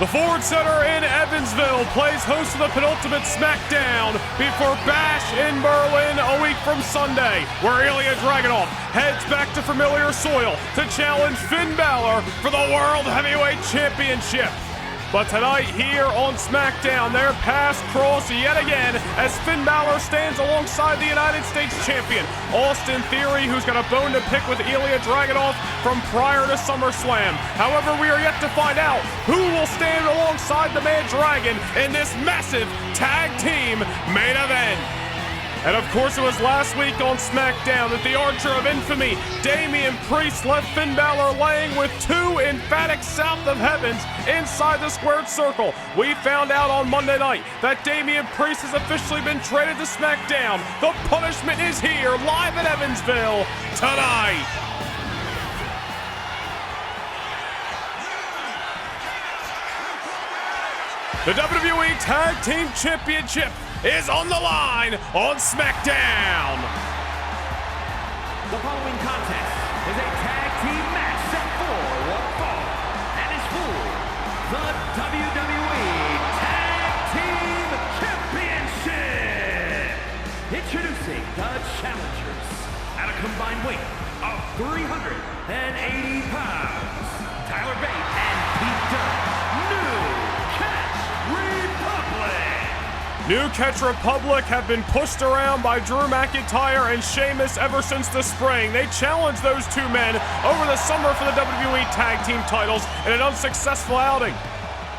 The Ford Center in Evansville plays host to the penultimate SmackDown before Bash in Berlin a week from Sunday, where Ilja Dragunov heads back to familiar soil to challenge Finn Balor for the World Heavyweight Championship. But tonight here on SmackDown, their paths cross yet again as Finn Balor stands alongside the United States Champion, Austin Theory, who's got a bone to pick with Ilja Dragunov from prior to SummerSlam. However, we are yet to find out who will stand alongside the Man Dragon in this massive tag team main event. And of course, it was last week on SmackDown that the Archer of Infamy, Damian Priest, left Finn Balor laying with two emphatic South of Heavens inside the squared circle. We found out on Monday night that Damian Priest has officially been traded to SmackDown. The punishment is here, live in Evansville tonight. The WWE Tag Team Championship is on the line on SmackDown. The following contest is a tag team match set for one fall and is for the WWE Tag Team Championship. Introducing the challengers at a combined weight of 380 pounds, Tyler Bate and Pete Dunne. New Catch Republic have been pushed around by Drew McIntyre and Sheamus ever since the spring. They challenged those two men over the summer for the WWE Tag Team titles in an unsuccessful outing.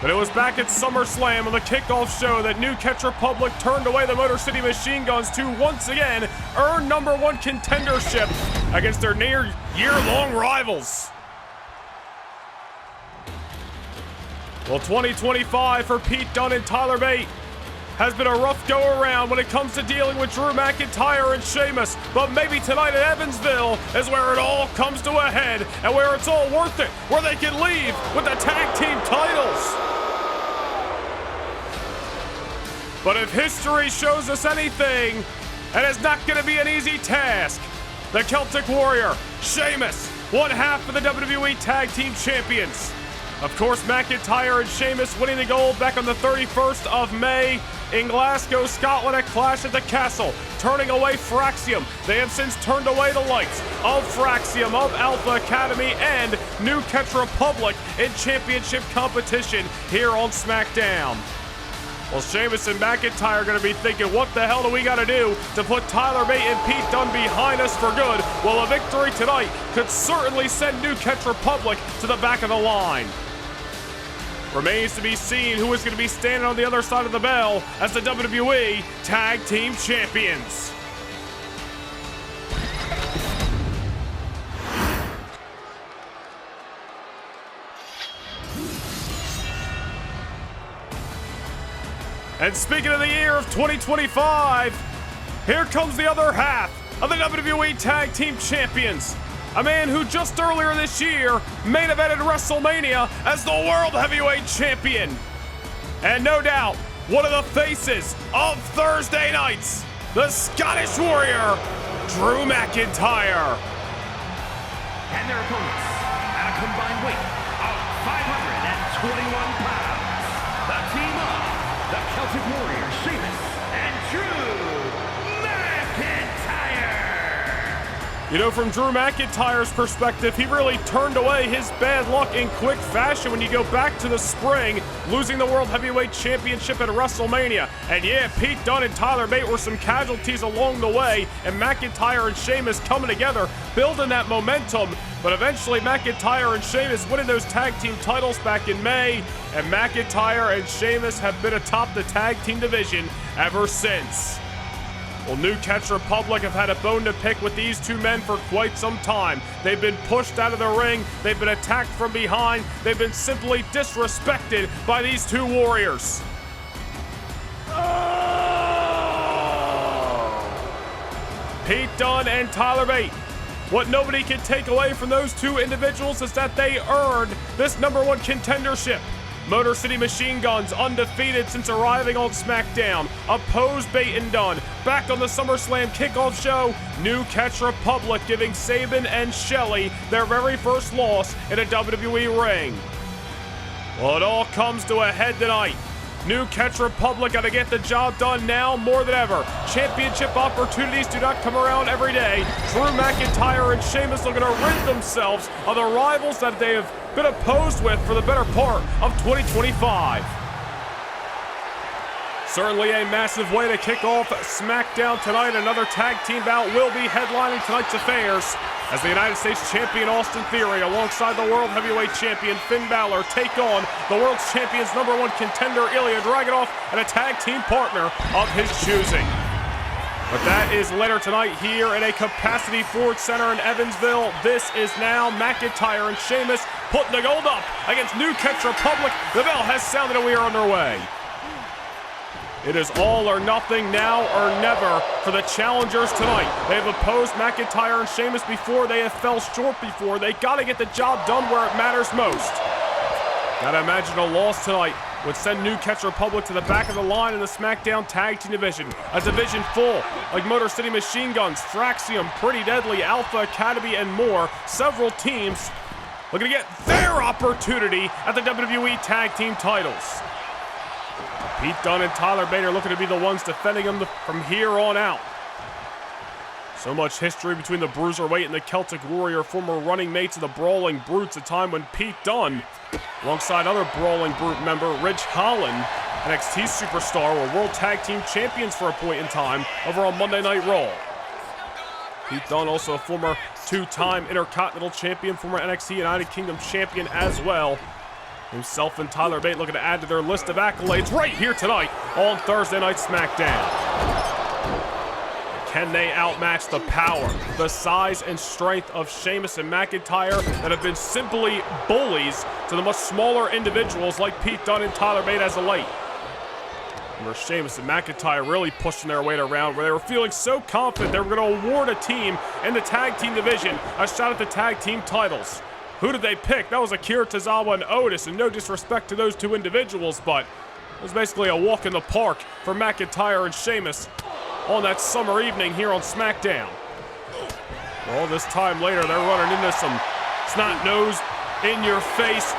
But it was back at SummerSlam on the kickoff show that New Catch Republic turned away the Motor City Machine Guns to once again earn #1 contendership against their near year-long rivals. Well, 2025 for Pete Dunne and Tyler Bate has been a rough go-around when it comes to dealing with Drew McIntyre and Sheamus, but maybe tonight at Evansville is where it all comes to a head and where it's all worth it, where they can leave with the tag team titles. But if history shows us anything, it is not going to be an easy task. The Celtic Warrior, Sheamus, one half of the WWE Tag Team Champions. Of course, McIntyre and Sheamus winning the gold back on the 31st of May in Glasgow, Scotland at Clash at the Castle, turning away Fraxium. They have since turned away the likes of Fraxium, of Alpha Academy, and New Catch Republic in championship competition here on SmackDown. Well, Sheamus and McIntyre are going to be thinking, what the hell do we got to do to put Tyler Bate and Pete Dunne behind us for good? Well, a victory tonight could certainly send New Catch Republic to the back of the line. Remains to be seen who is going to be standing on the other side of the bell as the WWE Tag Team Champions. And speaking of the year of 2025, here comes the other half of the WWE Tag Team Champions. A man who just earlier this year main evented WrestleMania as the World Heavyweight Champion. And no doubt, one of the faces of Thursday nights, the Scottish Warrior, Drew McIntyre. And their opponents at a combined weight of 521 pounds, the team of the Celtic Warrior, Sheamus, and Drew McIntyre. You know, from Drew McIntyre's perspective, he really turned away his bad luck in quick fashion when you go back to the spring, losing the World Heavyweight Championship at WrestleMania. And yeah, Pete Dunne and Tyler Bate were some casualties along the way, and McIntyre and Sheamus coming together, building that momentum. But eventually, McIntyre and Sheamus winning those tag team titles back in May, and McIntyre and Sheamus have been atop the tag team division ever since. Well, New Catch Republic have had a bone to pick with these two men for quite some time. They've been pushed out of the ring, they've been attacked from behind, they've been simply disrespected by these two warriors. Pete Dunne and Tyler Bate. What nobody can take away from those two individuals is that they earned this #1 contendership. Motor City Machine Guns undefeated since arriving on SmackDown. Opposed Bate and Dunne. Back on the SummerSlam kickoff show, New Catch Republic giving Sabin and Shelley their very first loss in a WWE ring. Well, it all comes to a head tonight. New Catch Republic got to get the job done now more than ever. Championship opportunities do not come around every day. Drew McIntyre and Sheamus looking to rid themselves of the rivals that they have been opposed with for the better part of 2025. Certainly a massive way to kick off SmackDown tonight. Another tag team bout will be headlining tonight's affairs as the United States Champion Austin Theory alongside the World Heavyweight Champion Finn Balor take on the World's Champion's #1 contender Ilja Dragunov and a tag team partner of his choosing. But that is later tonight here in a Capacity Ford Center in Evansville. This is now McIntyre and Sheamus putting the gold up against New Catch Republic. The bell has sounded and we are underway. It is all or nothing, now or never, for the challengers tonight. They have opposed McIntyre and Sheamus before. They have fell short before. They got to get the job done where it matters most. Gotta imagine a loss tonight would send New Catch Republic to the back of the line in the SmackDown Tag Team division. A division full, like Motor City Machine Guns, Fraxium, Pretty Deadly, Alpha Academy, and more. Several teams looking to get their opportunity at the WWE Tag Team titles. Pete Dunne and Tyler Bate are looking to be the ones defending them from here on out. So much history between the Bruiserweight and the Celtic Warrior, former running mates of the Brawling Brutes, a time when Pete Dunne, alongside other Brawling Brute member Ridge Holland, NXT superstar, were World Tag Team Champions for a point in time over on Monday Night Raw. Pete Dunne, also a former two-time Intercontinental Champion, former NXT United Kingdom Champion as well. Himself and Tyler Bate looking to add to their list of accolades right here tonight on Thursday Night SmackDown. Can they outmatch the power, the size, and strength of Sheamus and McIntyre that have been simply bullies to the much smaller individuals like Pete Dunne and Tyler Bate as of late? Where Sheamus and McIntyre really pushing their weight around, where they were feeling so confident they were going to award a team in the tag team division a shot at the tag team titles. Who did they pick? That was Akira Tozawa and Otis, and no disrespect to those two individuals, but it was basically a walk in the park for McIntyre and Sheamus on that summer evening here on SmackDown. All this time later, they're running into some snot-nosed, in-your-face,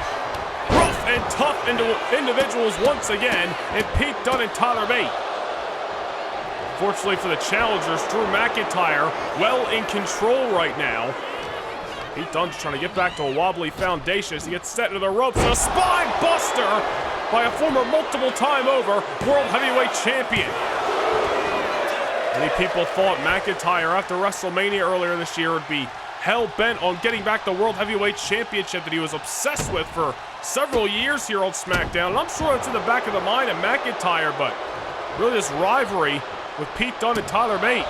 rough and tough individuals once again in Pete Dunne and Tyler Bate. Fortunately for the challengers, Drew McIntyre well in control right now. Pete Dunne's trying to get back to a wobbly foundation as he gets set into the ropes. A spine buster by a former multiple-time over World Heavyweight Champion. Many people thought McIntyre after WrestleMania earlier this year would be hell-bent on getting back the World Heavyweight Championship that he was obsessed with for several years here on SmackDown. And I'm sure it's in the back of the mind of McIntyre, but really this rivalry with Pete Dunne and Tyler Bate,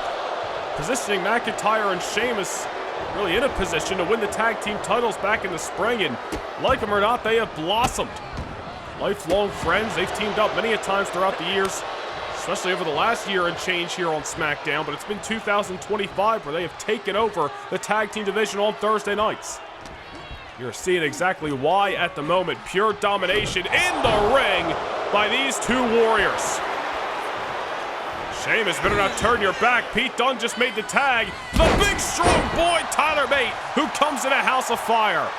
positioning McIntyre and Sheamus really in a position to win the tag team titles back in the spring, and like them or not, they have blossomed. Lifelong friends, they've teamed up many a times throughout the years, especially over the last year and change here on SmackDown, but it's been 2025 where they have taken over the tag team division on Thursday nights. You're seeing exactly why at the moment. Pure domination in the ring by these two warriors. Sheamus better not turn your back. Pete Dunne just made the tag. The big strong boy Tyler Bate, who comes in a house of fire.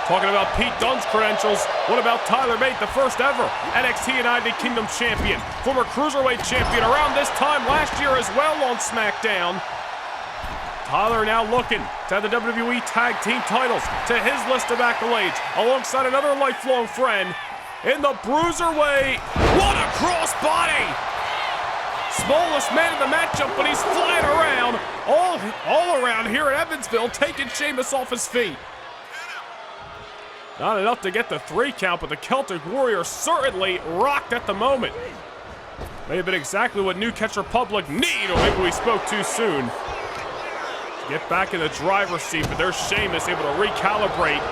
Talking about Pete Dunne's credentials, what about Tyler Bate, the first ever NXT United Kingdom Champion, former Cruiserweight Champion around this time last year as well on SmackDown. Tyler now looking to add the WWE Tag Team titles to his list of accolades, alongside another lifelong friend in the Bruiserweight. What a crossbody! Smallest man in the matchup, but he's flying around all around here at Evansville, taking Sheamus off his feet. Not enough to get the 3 count, but the Celtic Warrior certainly rocked at the moment. May have been exactly what New Catch Republic need, or maybe we spoke too soon. Get back in the driver's seat, but there's Sheamus able to recalibrate.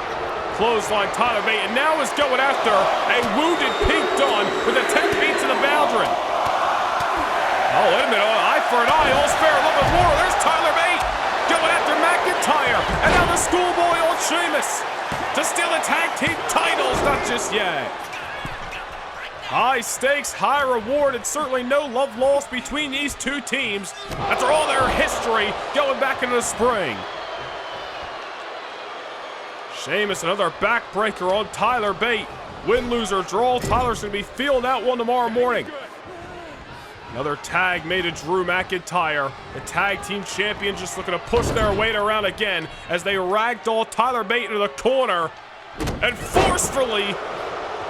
Clothesline Tyler Bate, and now is going after a wounded Pete Dunne with a 10 feet to the Baldwin. Oh, wait a minute, eye for an eye, all's fair, love and war. There's Tyler Bate going after McIntyre, and now the schoolboy old Sheamus to steal the tag team titles, not just yet. High stakes, high reward, and certainly no love lost between these two teams after all their history going back into the spring. Sheamus, another backbreaker on Tyler Bate. Win, lose, or draw, Tyler's going to be feeling that one tomorrow morning. Another tag made to Drew McIntyre. The tag team champions just looking to push their weight around again as they ragdoll Tyler Bate into the corner and forcefully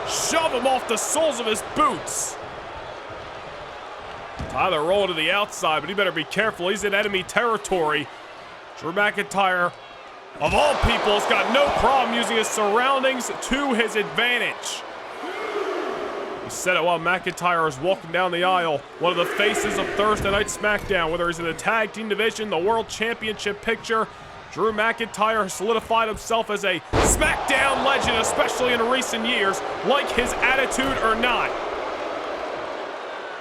shove him off the soles of his boots. Tyler rolled to the outside, but he better be careful. He's in enemy territory. Drew McIntyre, of all people, has got no problem using his surroundings to his advantage. He said it while McIntyre is walking down the aisle. One of the faces of Thursday Night SmackDown, whether he's in the tag team division, the World Championship picture, Drew McIntyre has solidified himself as a SmackDown legend, especially in recent years, like his attitude or not.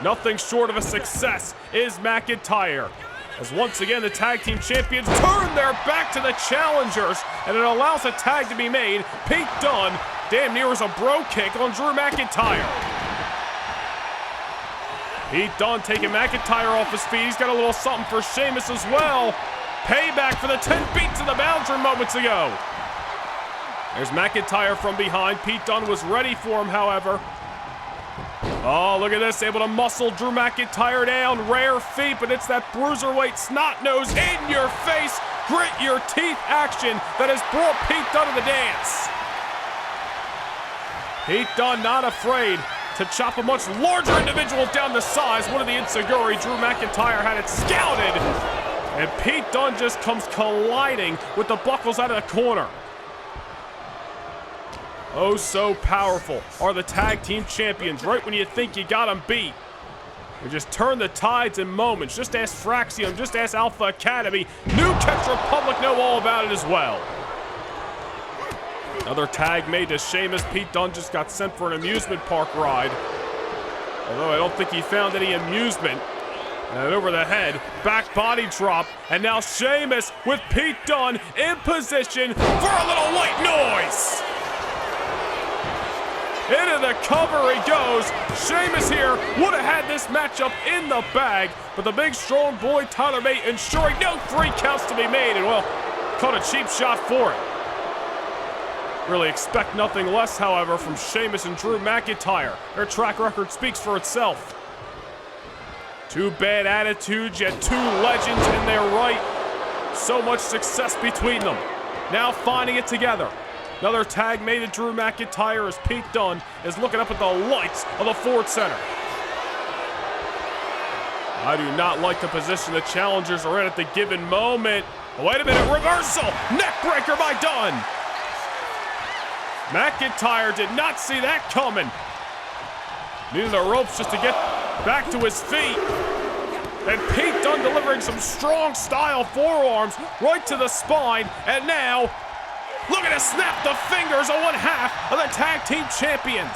Nothing short of a success is McIntyre, as once again the tag team champions turn their back to the challengers, and it allows a tag to be made. Pete Dunne damn near as a bro kick on Drew McIntyre. Pete Dunne taking McIntyre off his feet. He's got a little something for Sheamus as well. Payback for the 10 beats in the boundary moments ago. There's McIntyre from behind. Pete Dunne was ready for him, however. Oh, look at this, able to muscle Drew McIntyre down. Rare feat, but it's that bruiserweight snot-nose, in-your-face, grit-your-teeth action that has brought Pete Dunne to the dance. Pete Dunne not afraid to chop a much larger individual down to size. One of the Enziguri, Drew McIntyre had it scouted, and Pete Dunne just comes colliding with the buckles out of the corner. Oh, so powerful are the tag team champions right when you think you got them beat. They just turn the tides in moments. Just ask Fraxium, just ask Alpha Academy. New Catch Republic know all about it as well. Another tag made to Sheamus. Pete Dunne just got sent for an amusement park ride. Although I don't think he found any amusement. And over the head, back body drop. And now Sheamus with Pete Dunne in position for a little white noise. Into the cover he goes. Sheamus here would have had this matchup in the bag, but the big strong boy Tyler Bate ensuring no 3 counts to be made, and well, caught a cheap shot for it. Really expect nothing less, however, from Sheamus and Drew McIntyre. Their track record speaks for itself. 2 bad attitudes, yet 2 legends in their right. So much success between them. Now finding it together. Another tag made to Drew McIntyre as Pete Dunne is looking up at the lights of the Ford Center. I do not like the position the challengers are in at the given moment. Oh, wait a minute, reversal! Neckbreaker by Dunne! McIntyre did not see that coming. Needed the ropes just to get back to his feet. And Pete Dunne delivering some strong style forearms right to the spine, and now looking to snap the fingers of one half of the tag team champions.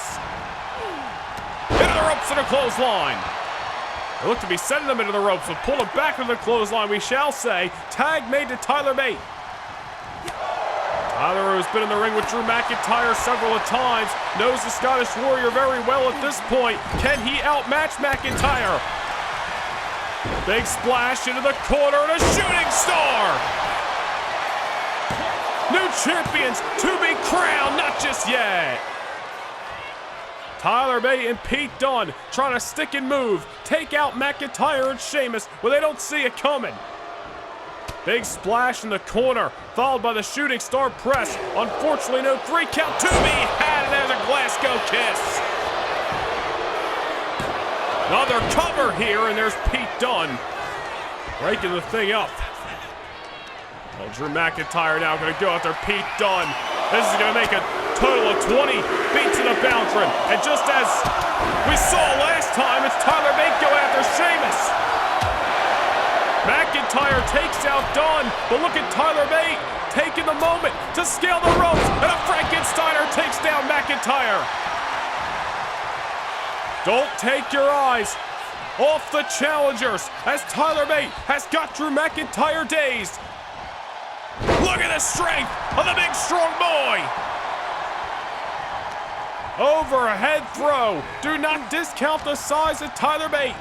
Into the ropes and a clothesline. They look to be sending them into the ropes, but pull them back into the clothesline, we shall say. Tag made to Tyler Bate. Tyler, who's been in the ring with Drew McIntyre several times, knows the Scottish Warrior very well at this point. Can he outmatch McIntyre? Big splash into the corner and a shooting star. New champions to be crowned, not just yet. Tyler Bate and Pete Dunne trying to stick and move, take out McIntyre and Sheamus where they don't see it coming. Big splash in the corner, followed by the shooting star press. Unfortunately, no 3 count to be had, and there's a Glasgow kiss. Another cover here, and there's Pete Dunne breaking the thing up. Well, Drew McIntyre now going to go after Pete Dunne. This is going to make a total of 20 beats in the boundary. And just as we saw last time, it's Tyler Bate going after Sheamus. McIntyre takes out Dunne, but look at Tyler Bate taking the moment to scale the ropes, and a Frankensteiner takes down McIntyre. Don't take your eyes off the challengers, as Tyler Bate has got Drew McIntyre dazed. Look at the strength of the big strong boy. Overhead throw. Do not discount the size of Tyler Bate.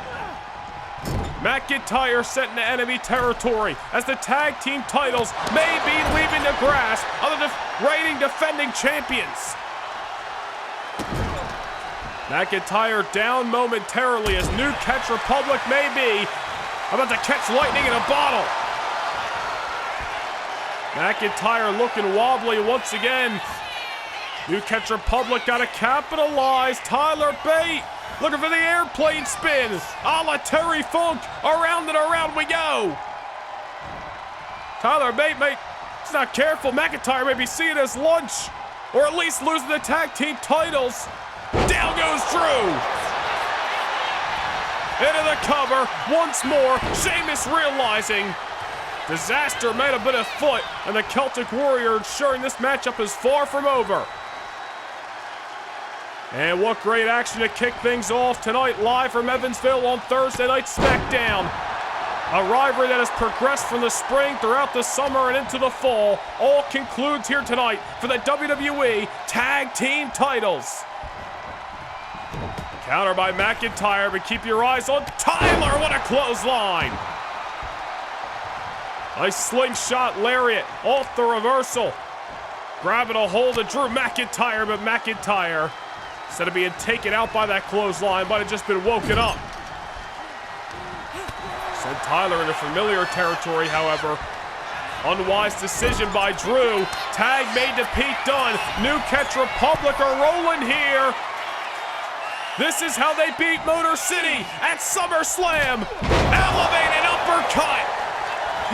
McIntyre set into enemy territory as the tag team titles may be leaving the grasp of the reigning defending champions. McIntyre down momentarily as New Catch Republic may be about to catch lightning in a bottle. McIntyre looking wobbly once again. New Catch Republic got to capitalize. Tyler Bate looking for the airplane spin. A la Terry Funk. Around and around we go. Tyler Bate, he's not careful. McIntyre may be seeing his lunch, or at least losing the tag team titles. Down goes Drew. Into the cover once more. Sheamus realizing disaster might have been afoot, and the Celtic Warrior ensuring this matchup is far from over. And what great action to kick things off tonight, live from Evansville on Thursday Night SmackDown. A rivalry that has progressed from the spring throughout the summer and into the fall all concludes here tonight for the WWE Tag Team titles. Counter by McIntyre, but keep your eyes on Tyler. What a clothesline. Nice slingshot lariat off the reversal. Grabbing a hold of Drew McIntyre, but McIntyre, instead of being taken out by that clothesline, might have just been woken up. Sent Tyler into familiar territory, however. Unwise decision by Drew. Tag made to Pete Dunne. New Catch Republic are rolling here. This is how they beat Motor City at SummerSlam. Elevated uppercut.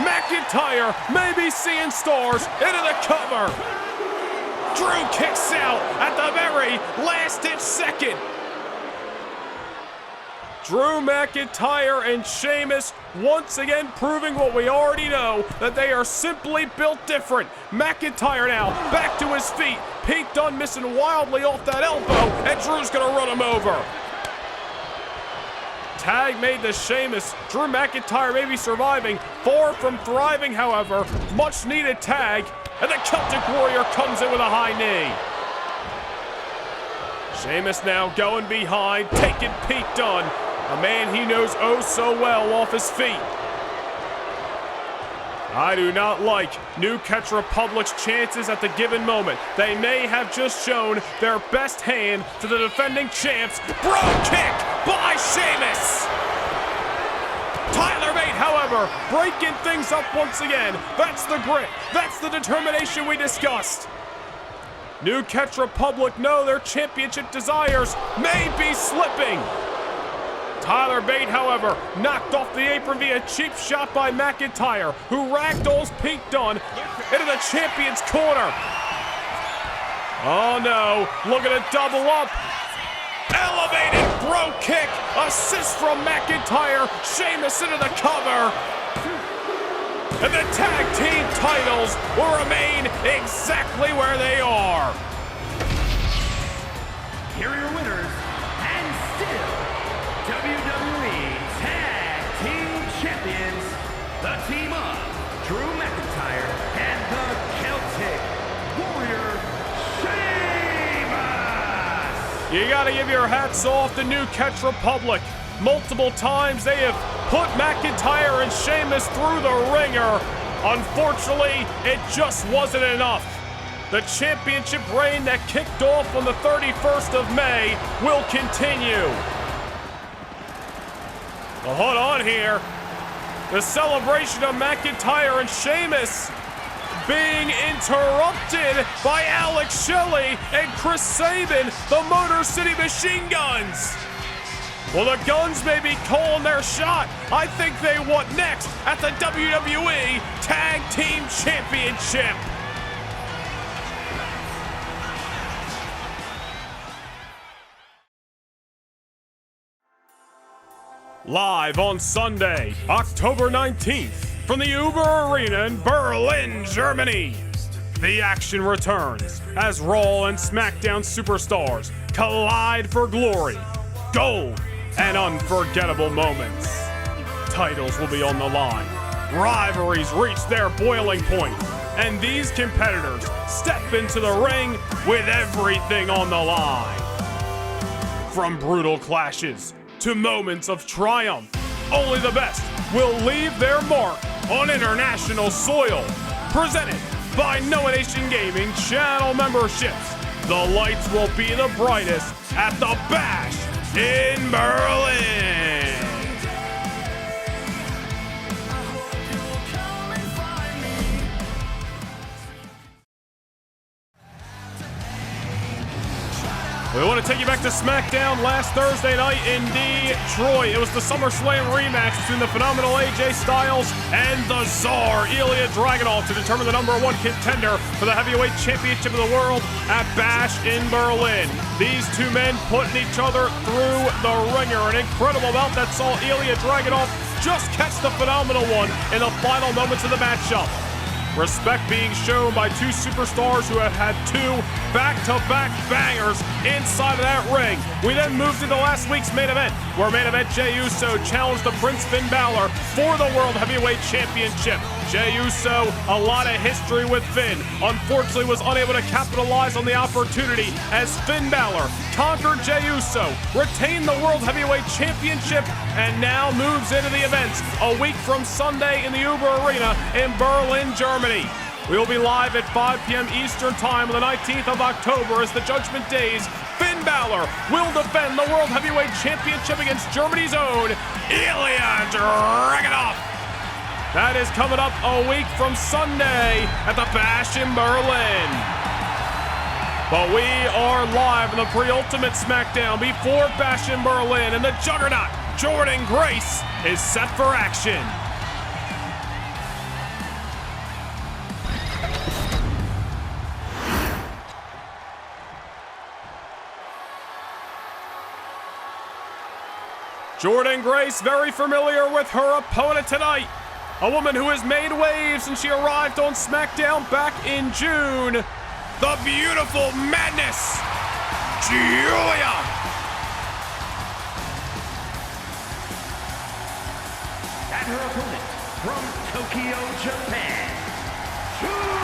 McIntyre may be seeing stars into the cover. Drew kicks out at the very last-ditch second. Drew McIntyre and Sheamus once again proving what we already know, that they are simply built different. McIntyre now back to his feet. Pete Dunne missing wildly off that elbow, and Drew's gonna run him over. Tag made to Sheamus. Drew McIntyre may be surviving, far from thriving, however. Much needed tag, and the Celtic Warrior comes in with a high knee. Sheamus now going behind, taking Pete Dunne, a man he knows oh so well, off his feet. I do not like New Catch Republic's chances at the given moment. They may have just shown their best hand to the defending champs. Bro kick by Sheamus! Tyler Bate, however, breaking things up once again. That's the grit. That's the determination we discussed. New Catch Republic know their championship desires may be slipping. Tyler Bate, however, knocked off the apron via cheap shot by McIntyre, who ragdolls Pete Dunne into the champion's corner. Oh no, looking to double up. Elevated bro kick, assist from McIntyre, Sheamus into the cover. And the tag team titles will remain exactly where they are. Here are your winners, and still WWE Tag Team Champions, the team of Drew McIntyre and the Celtic Warrior, Sheamus! You gotta give your hats off to New Catch Republic. Multiple times they have put McIntyre and Sheamus through the ringer. Unfortunately, it just wasn't enough. The championship reign that kicked off on the 31st of May will continue. Well, hold on here. The celebration of McIntyre and Sheamus being interrupted by Alex Shelley and Chris Sabin, the Motor City Machine Guns. Well, the Guns may be calling their shot. I think they want next at the WWE Tag Team Championship. Live on Sunday, October 19th, from the Uber Arena in Berlin, Germany. The action returns as Raw and SmackDown superstars collide for glory, gold, and unforgettable moments. Titles will be on the line. Rivalries reach their boiling point, and these competitors step into the ring with everything on the line. From brutal clashes to moments of triumph, only the best will leave their mark on international soil. Presented by Noah Nation Gaming channel memberships, the lights will be the brightest at the Bash in Berlin. We want to take you back to SmackDown last Thursday night in Detroit. It was the SummerSlam rematch between the phenomenal AJ Styles and the Czar, Ilja Dragunov, to determine the #1 contender for the heavyweight championship of the world at Bash in Berlin. These two men putting each other through the ringer. An incredible bout that saw Ilja Dragunov just catch the phenomenal one in the final moments of the matchup. Respect being shown by two superstars who have had two back-to-back bangers inside of that ring. We then moved into last week's main event, where main event Jey Uso challenged the Prince Finn Balor for the World Heavyweight Championship. Jey Uso, a lot of history with Finn, unfortunately was unable to capitalize on the opportunity as Finn Balor conquered Jey Uso, retained the World Heavyweight Championship, and now moves into the events a week from Sunday in the Uber Arena in Berlin, Germany. We will be live at 5 p.m. Eastern Time on the 19th of October as the Judgment Days. Finn Balor will defend the World Heavyweight Championship against Germany's own Ilja Dragunov. That is coming up a week from Sunday at the Bash in Berlin. But we are live in the pre-ultimate SmackDown before Bash in Berlin, and the juggernaut, Jordynne Grace, is set for action. Jordynne Grace very familiar with her opponent tonight. A woman who has made waves since she arrived on SmackDown back in June. The beautiful madness, Julia. And her opponent from Tokyo, Japan, Julia.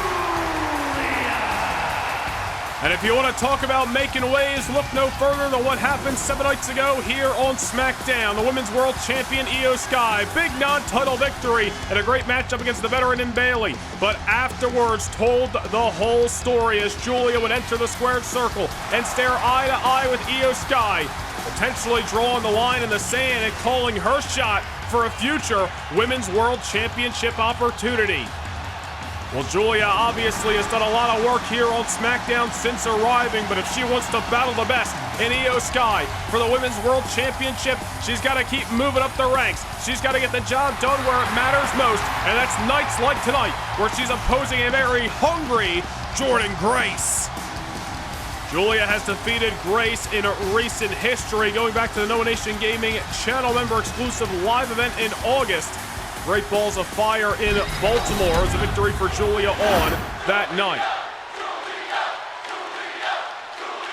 And if you want to talk about making waves, look no further than what happened 7 nights ago here on SmackDown. The Women's World Champion Io Sky, big non-title victory and a great matchup against the veteran in Bayley. But afterwards told the whole story as Julia would enter the squared circle and stare eye to eye with Io Sky, potentially drawing the line in the sand and calling her shot for a future Women's World Championship opportunity. Well, Julia obviously has done a lot of work here on SmackDown since arriving, but if she wants to battle the best in Io Sky for the Women's World Championship, she's got to keep moving up the ranks. She's got to get the job done where it matters most, and that's nights like tonight, where she's opposing a very hungry Jordynne Grace. Julia has defeated Grace in recent history, going back to the Noah Nation Gaming channel member exclusive live event in August. Great Balls of Fire in Baltimore as a victory for Julia on that night.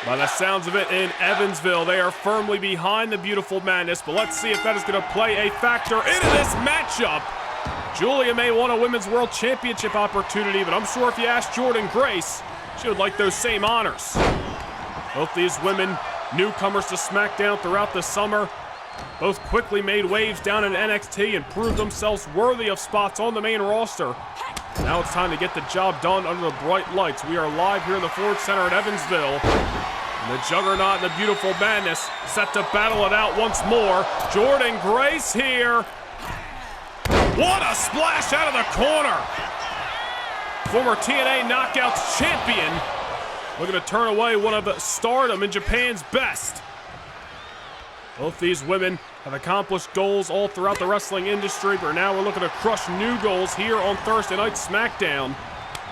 By the sounds of it, in Evansville, they are firmly behind the beautiful madness, but let's see if that is going to play a factor into this matchup. Julia may want a Women's World Championship opportunity, but I'm sure if you ask Jordynne Grace, she would like those same honors. Both these women, newcomers to SmackDown throughout the summer, both quickly made waves down in NXT and proved themselves worthy of spots on the main roster. Now it's time to get the job done under the bright lights. We are live here in the Ford Center at Evansville. And the Juggernaut and the beautiful madness set to battle it out once more. Jordynne Grace here. What a splash out of the corner. Former TNA Knockouts champion looking to turn away one of Stardom and Japan's best. Both these women have accomplished goals all throughout the wrestling industry, but now we're looking to crush new goals here on Thursday Night SmackDown.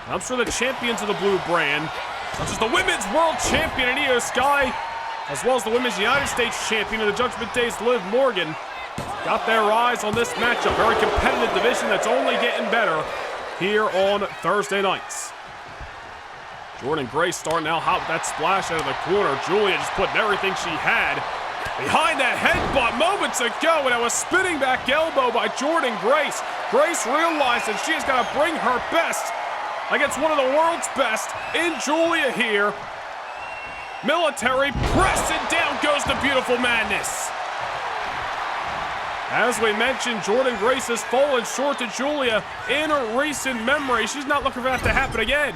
I'm sure the champions of the blue brand, such as the Women's World Champion in Io Sky, as well as the Women's United States Champion in the Judgment Day's Liv Morgan, got their eyes on this matchup. Very competitive division that's only getting better here on Thursday nights. Jordynne Grace starting out hot with that splash out of the corner. Julia just putting everything she had behind that headbutt moments ago, and it was spinning back elbow by Jordynne Grace. Grace realized that she has got to bring her best against one of the world's best in Julia here. Military press, and down goes the beautiful madness. As we mentioned, Jordynne Grace has fallen short to Julia in recent memory. She's not looking for that to happen again.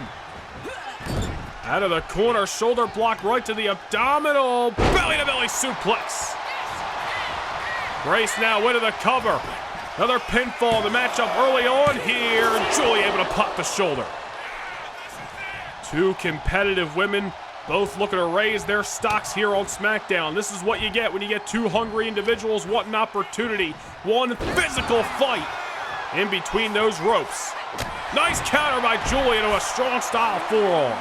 Out of the corner, shoulder block right to the abdominal, belly-to-belly suplex. Grace now into the cover. Another pinfall in the matchup early on here. Julia able to pop the shoulder. Two competitive women, both looking to raise their stocks here on SmackDown. This is what you get when you get two hungry individuals. What an opportunity. One physical fight in between those ropes. Nice counter by Julia to a strong style forearm.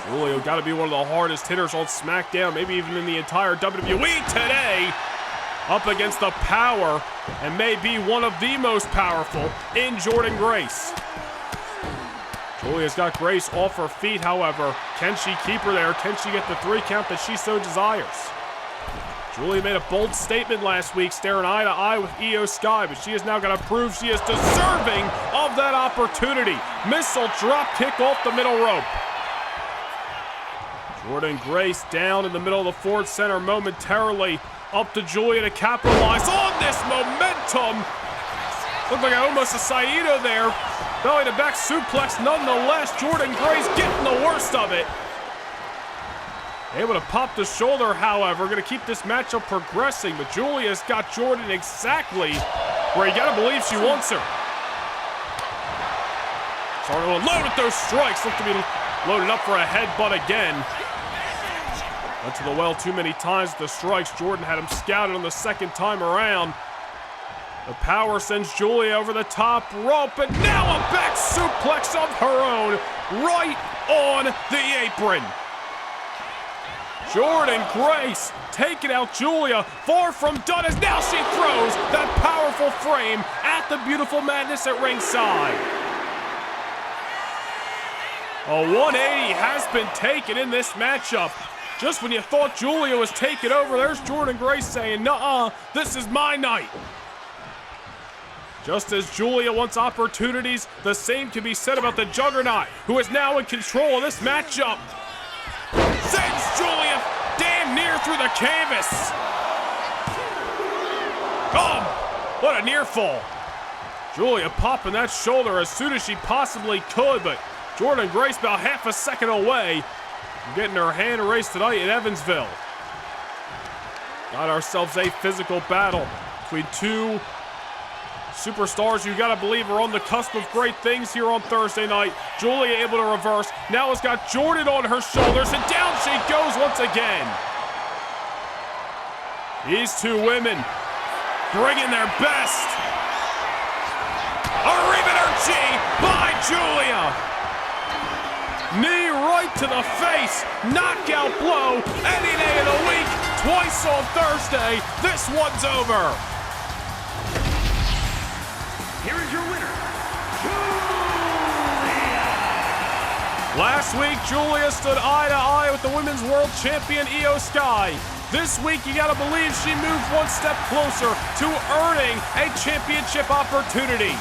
Julia got to be one of the hardest hitters on SmackDown, maybe even in the entire WWE today. Up against the power, and may be one of the most powerful in Jordynne Grace. Julia's got Grace off her feet, however. Can she keep her there? Can she get the 3 count that she so desires? Julia made a bold statement last week, staring eye to eye with Io Sky, but she has now got to prove she is deserving of that opportunity. Missile drop kick off the middle rope. Jordynne Grace down in the middle of the Ford Center momentarily. Up to Julia to capitalize on this momentum. Looked like almost a Saito there. Belly to back suplex nonetheless. Jordynne Grace getting the worst of it. Able to pop the shoulder, however. Going to keep this matchup progressing, but Julia's got Jordynne exactly where you got to believe she wants her. Starting to load with those strikes. Look to be loaded up for a headbutt again. Went to the well too many times with the strikes. Jordynne had him scouted on the second time around. The power sends Julia over the top rope, and now a back suplex of her own right on the apron. Jordynne Grace taking out Julia, far from done, as now she throws that powerful frame at the beautiful madness at ringside. A 180 has been taken in this matchup. Just when you thought Julia was taking over, there's Jordynne Grace saying, nuh-uh, this is my night. Just as Julia wants opportunities, the same can be said about the Juggernaut, who is now in control of this matchup. Sends Julia damn near through the canvas. Oh, what a near fall. Julia popping that shoulder as soon as she possibly could, but Jordynne Grace about half a second away from getting her hand raised tonight in Evansville. Got ourselves a physical battle between two superstars you gotta believe are on the cusp of great things here on Thursday night. Julia able to reverse. Now has got Jordynne on her shoulders, and down she goes once again. These two women bringing their best. Arrivederci by Julia. Knee right to the face. Knockout blow any day of the week. Twice on Thursday. This one's over. Here is your winner, Julia. Last week, Julia stood eye to eye with the Women's World Champion Io Sky. This week, you gotta believe she moved one step closer to earning a championship opportunity.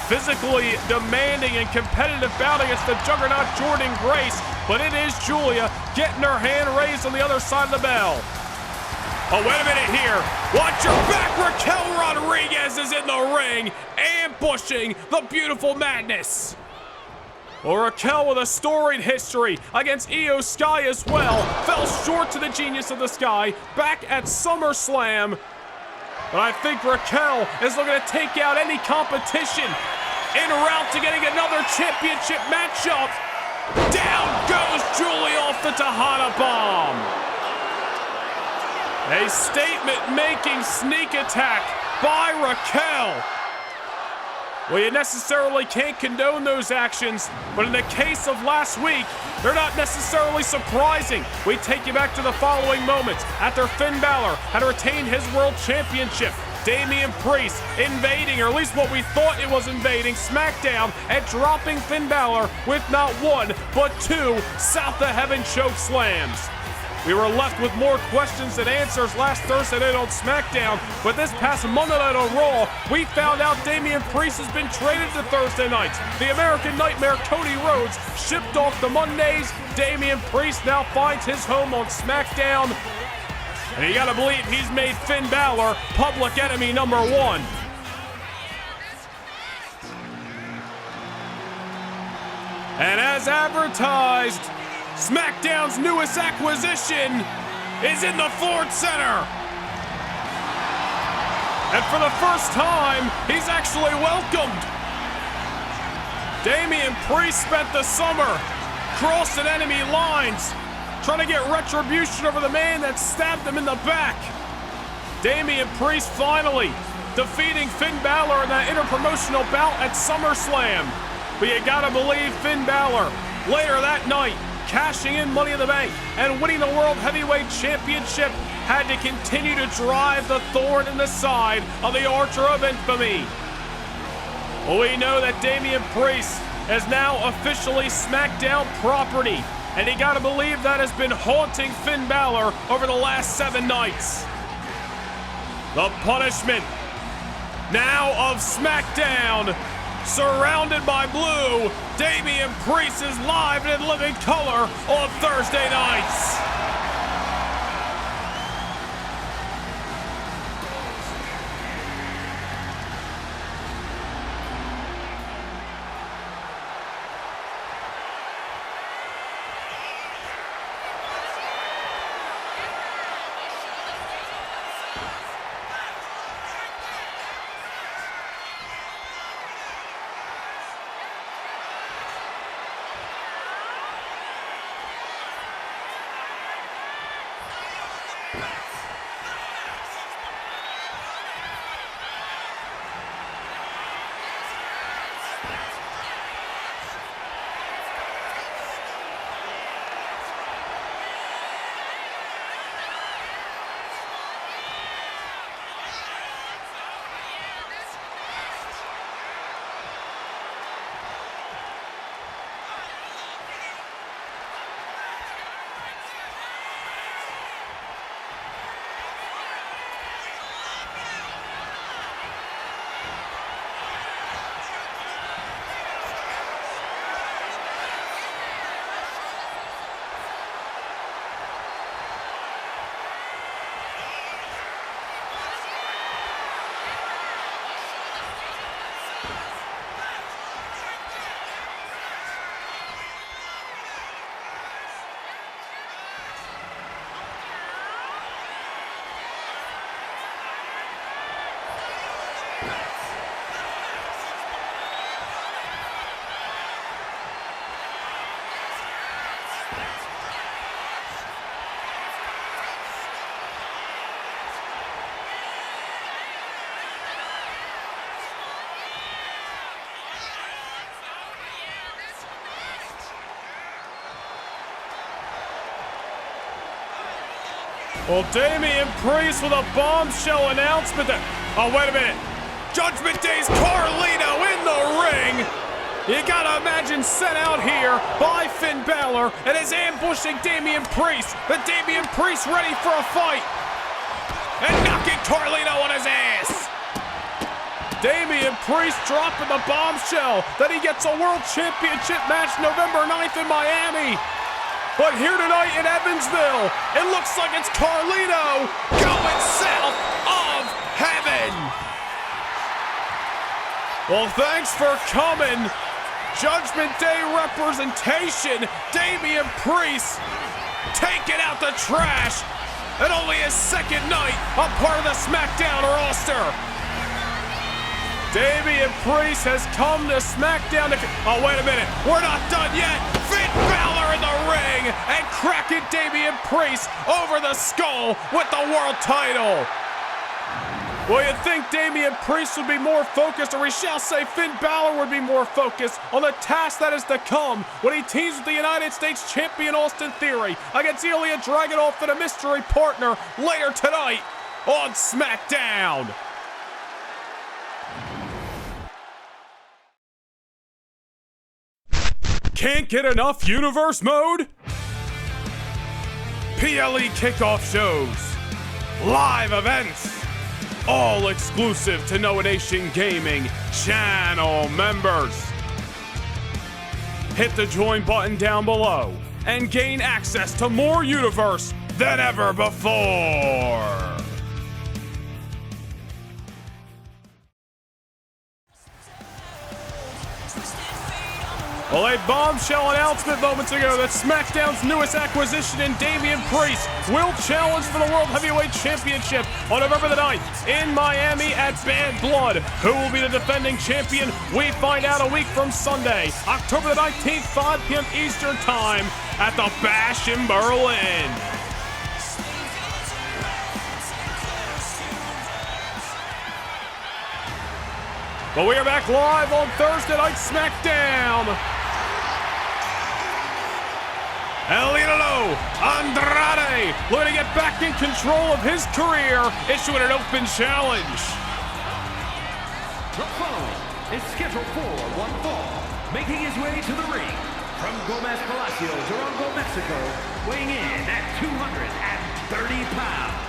Physically demanding and competitive bout against the Juggernaut Jordynne Grace, but it is Julia getting her hand raised on the other side of the bell. Oh, wait a minute here. Watch your back. Raquel Rodriguez is in the ring, ambushing the beautiful madness. Well, Raquel with a storied history against Io Sky as well. Fell short to the Genius of the Sky back at SummerSlam. But I think Raquel is looking to take out any competition en route to getting another championship matchup. Down goes Julia off the Tejana Bomb. A statement-making sneak attack by Raquel. Well, you necessarily can't condone those actions, but in the case of last week, they're not necessarily surprising. We take you back to the following moments. After Finn Balor had retained his world championship, Damian Priest invading, or at least what we thought it was invading, SmackDown and dropping Finn Balor with not one, but two South of Heaven choke slams. We were left with more questions than answers last Thursday night on SmackDown, but this past Monday night on Raw, we found out Damian Priest has been traded to Thursday nights. The American Nightmare Cody Rhodes shipped off to Mondays. Damian Priest now finds his home on SmackDown. And you gotta believe he's made Finn Balor public enemy number one. And as advertised, SmackDown's newest acquisition is in the Ford Center. And for the first time, he's actually welcomed. Damian Priest spent the summer crossing enemy lines, trying to get retribution over the man that stabbed him in the back. Damian Priest finally defeating Finn Balor in that interpromotional bout at SummerSlam. But you gotta believe Finn Balor, later that night, cashing in Money in the Bank and winning the World Heavyweight Championship, had to continue to drive the thorn in the side of the Archer of Infamy. We know that Damian Priest is now officially SmackDown property, and you gotta believe that has been haunting Finn Balor over the last 7 nights. The punishment now of SmackDown, surrounded by blue, Damian Priest is live and in living color on Thursday nights. Well, Damian Priest with a bombshell announcement that, oh, wait a minute. Judgment Day's Carlito in the ring. You gotta imagine sent out here by Finn Balor and is ambushing Damian Priest. But Damian Priest ready for a fight. And knocking Carlito on his ass. Damian Priest dropping the bombshell that he gets a World Championship match November 9th in Miami. But here tonight in Evansville, it looks like it's Carlito going south of heaven. Well, thanks for coming. Judgment Day representation, Damian Priest taking out the trash at only his second night a part of the SmackDown roster. Damian Priest has come to SmackDown to... Oh, wait a minute. We're not done yet. Finn Balor in the ring and cracking Damian Priest over the skull with the world title. Well, you'd think Damian Priest would be more focused, or we shall say Finn Balor would be more focused on the task that is to come when he teams with the United States Champion Austin Theory against Ilja Dragunov and a mystery partner later tonight on SmackDown. Can't get enough universe mode? PLE kickoff shows, live events, all exclusive to Noah Nation Gaming channel members. Hit the join button down below and gain access to more universe, than ever before. Well, a bombshell announcement moments ago that SmackDown's newest acquisition in Damian Priest will challenge for the World Heavyweight Championship on November the 9th in Miami at Bad Blood. Who will be the defending champion? We find out a week from Sunday, October the 19th, 5 p.m. Eastern Time at the Bash in Berlin. But we are back live on Thursday Night SmackDown. Ilja Andrade looking to get back in control of his career, issuing an open challenge. The following is scheduled for one fall, making his way to the ring from Gomez Palacio, Durango, Mexico, weighing in at 230 pounds,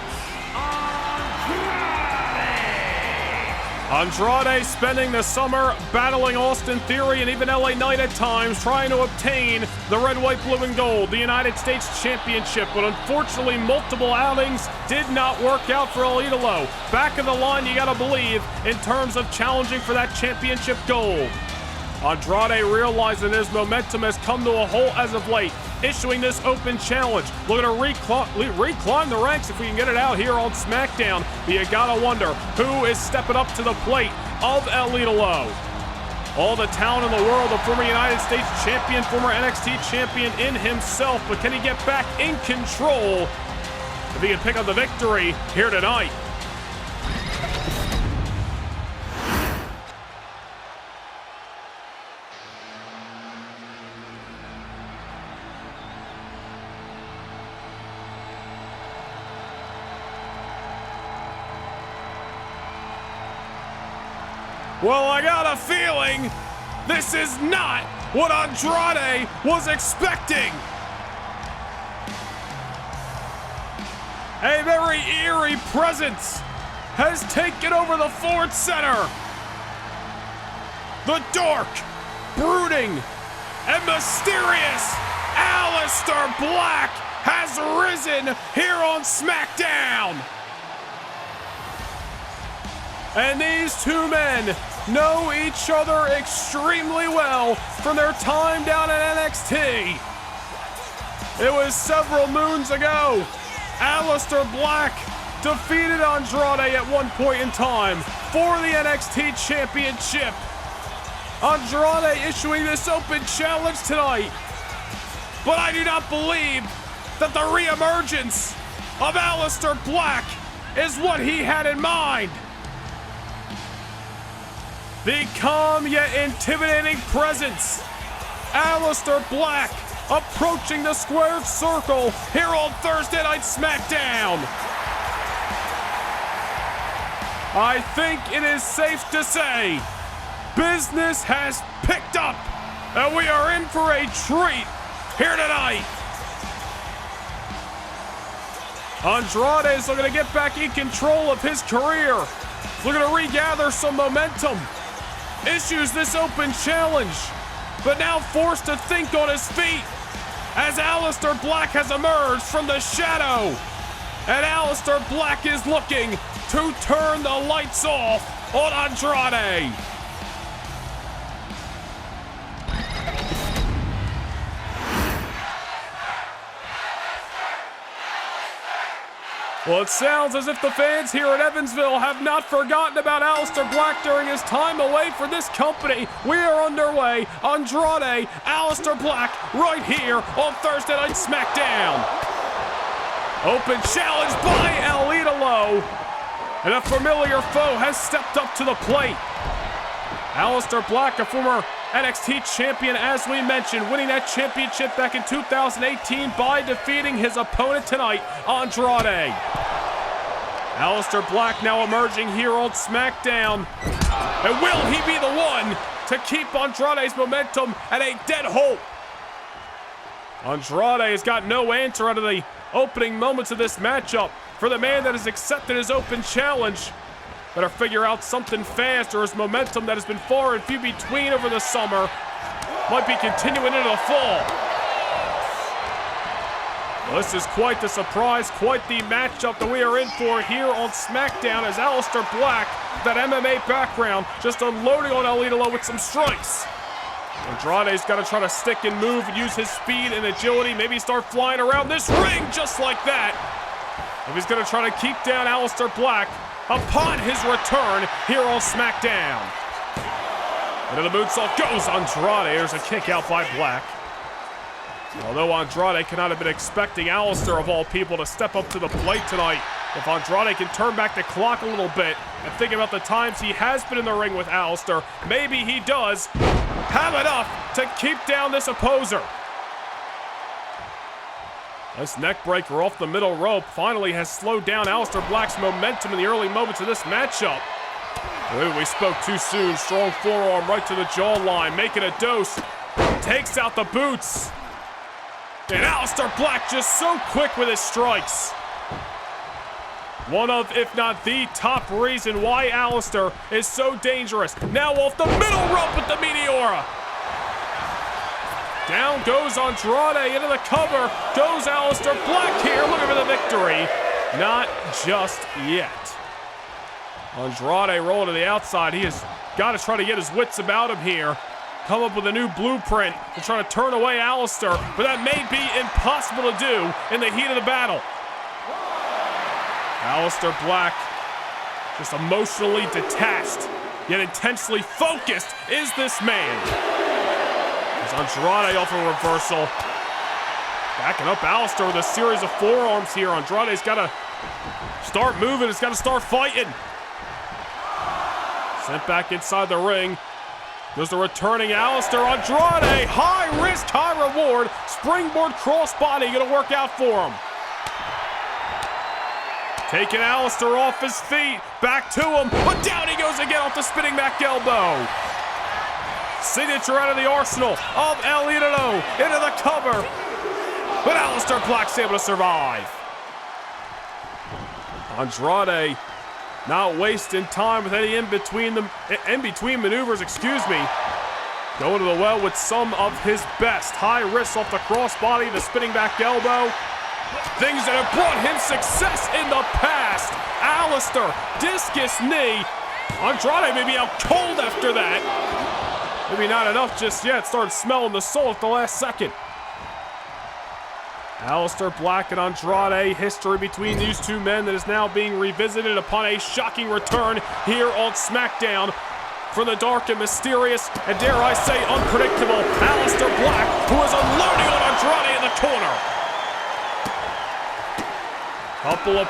Andrade spending the summer battling Austin Theory and even LA Knight at times, trying to obtain the red, white, blue, and gold, the United States Championship. But unfortunately, multiple outings did not work out for Ilja. Back of the line, you gotta believe, in terms of challenging for that championship gold. Andrade realizing his momentum has come to a halt as of late, issuing this open challenge. Looking to reclimb the ranks if we can get it out here on SmackDown. But you gotta wonder who is stepping up to the plate of Ilja. All the talent in the world, the former United States champion, former NXT champion in himself. But can he get back in control if he can pick up the victory here tonight? Well, I got a feeling this is not what Andrade was expecting. A very eerie presence has taken over the Ford Center. The dark, brooding, and mysterious Aleister Black has risen here on SmackDown. And these two men know each other extremely well from their time down at NXT. It was several moons ago. Aleister Black defeated Andrade at one point in time for the NXT Championship. Andrade issuing this open challenge tonight. But I do not believe that the reemergence of Aleister Black is what he had in mind. The calm yet intimidating presence. Aleister Black approaching the squared circle here on Thursday Night SmackDown. I think it is safe to say business has picked up and we are in for a treat here tonight. Andrade is looking to get back in control of his career, looking to regather some momentum. Issues this open challenge, but now forced to think on his feet as Aleister Black has emerged from the shadow. And Aleister Black is looking to turn the lights off on Andrade. Well, it sounds as if the fans here at Evansville have not forgotten about Aleister Black during his time away for this company. We are underway. Andrade, Aleister Black, right here on Thursday Night SmackDown. Open challenge by Ilja. And a familiar foe has stepped up to the plate. Aleister Black, a former NXT champion, as we mentioned, winning that championship back in 2018 by defeating his opponent tonight, Andrade. Aleister Black now emerging here on SmackDown. And will he be the one to keep Andrade's momentum at a dead halt? Andrade has got no answer out of the opening moments of this matchup. For the man that has accepted his open challenge, better figure out something fast, or his momentum that has been far and few between over the summer might be continuing into the fall. Well, this is quite the surprise, quite the matchup that we are in for here on SmackDown as Aleister Black, that MMA background, just unloading on El Idolo with some strikes. Andrade's got to try to stick and move and use his speed and agility, maybe start flying around this ring just like that. If he's going to try to keep down Aleister Black upon his return here on SmackDown. Into the moonsault goes Andrade. There's a kick out by Black. Although Andrade cannot have been expecting Aleister, of all people, to step up to the plate tonight. If Andrade can turn back the clock a little bit and think about the times he has been in the ring with Aleister, maybe he does have enough to keep down this opposer. This neck breaker off the middle rope finally has slowed down Aleister Black's momentum in the early moments of this matchup. Ooh, we spoke too soon. Strong forearm right to the jawline, making a dose. Takes out the boots. And Aleister Black just so quick with his strikes. One of, if not the top reason why Aleister is so dangerous. Now off the middle rope with the Meteora. Down goes Andrade into the cover. Goes Aleister Black here, looking for the victory. Not just yet. Andrade rolling to the outside. He has got to try to get his wits about him here. Come up with a new blueprint to try to turn away Aleister, but that may be impossible to do in the heat of the battle. Aleister Black, just emotionally detached, yet intensely focused is this man. There's Andrade off a reversal. Backing up Aleister with a series of forearms here. Andrade's got to start moving. He's got to start fighting. Sent back inside the ring. Goes the returning Aleister. Andrade, high risk, high reward. Springboard crossbody gonna work out for him. Taking Aleister off his feet, back to him, but down he goes again off the spinning back elbow. Signature out of the arsenal of El Idolo into the cover, but Aleister Black's able to survive. Andrade not wasting time with any in-between maneuvers, Going to the well with some of his best. High risk off the crossbody, the spinning back elbow. Things that have brought him success in the past. Aleister, discus knee. Andrade may be out cold after that. Maybe not enough just yet. Started smelling the salt at the last second. Aleister Black and Andrade, history between these two men that is now being revisited upon a shocking return here on SmackDown. From the dark and mysterious, and dare I say unpredictable, Aleister Black, who is unloading on Andrade in the corner. Couple of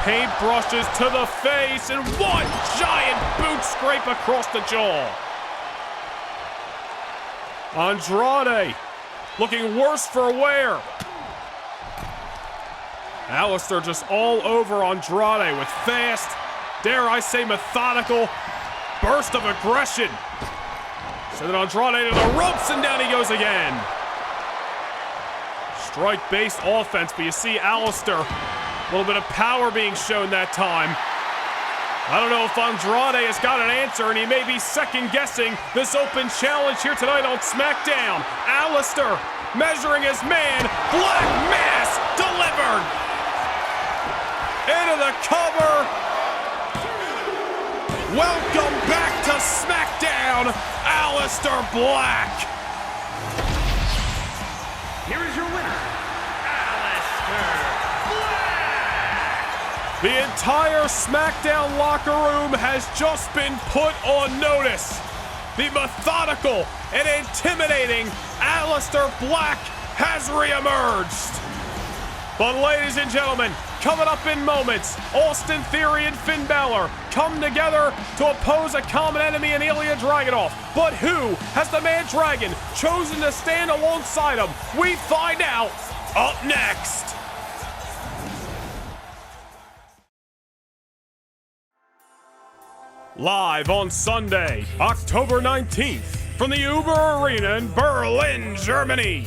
paintbrushes to the face, and one giant boot scrape across the jaw. Andrade looking worse for wear. Aleister just all over Andrade with fast, dare I say methodical, burst of aggression. Sending Andrade to the ropes, and down he goes again. Strike-based offense, but you see Aleister, a little bit of power being shown that time. I don't know if Andrade has got an answer, and he may be second-guessing this open challenge here tonight on SmackDown. Aleister measuring his man. Black Mass delivered. Into the cover. Welcome back to SmackDown, Aleister Black. Here is your winner, Aleister Black. The entire SmackDown locker room has just been put on notice. The methodical and intimidating Aleister Black has reemerged. But ladies and gentlemen, coming up in moments, Austin Theory and Finn Balor come together to oppose a common enemy in Ilja Dragunov. But who has the Man Dragon chosen to stand alongside him? We find out up next. Live on Sunday, October 19th, from the Uber Arena in Berlin, Germany.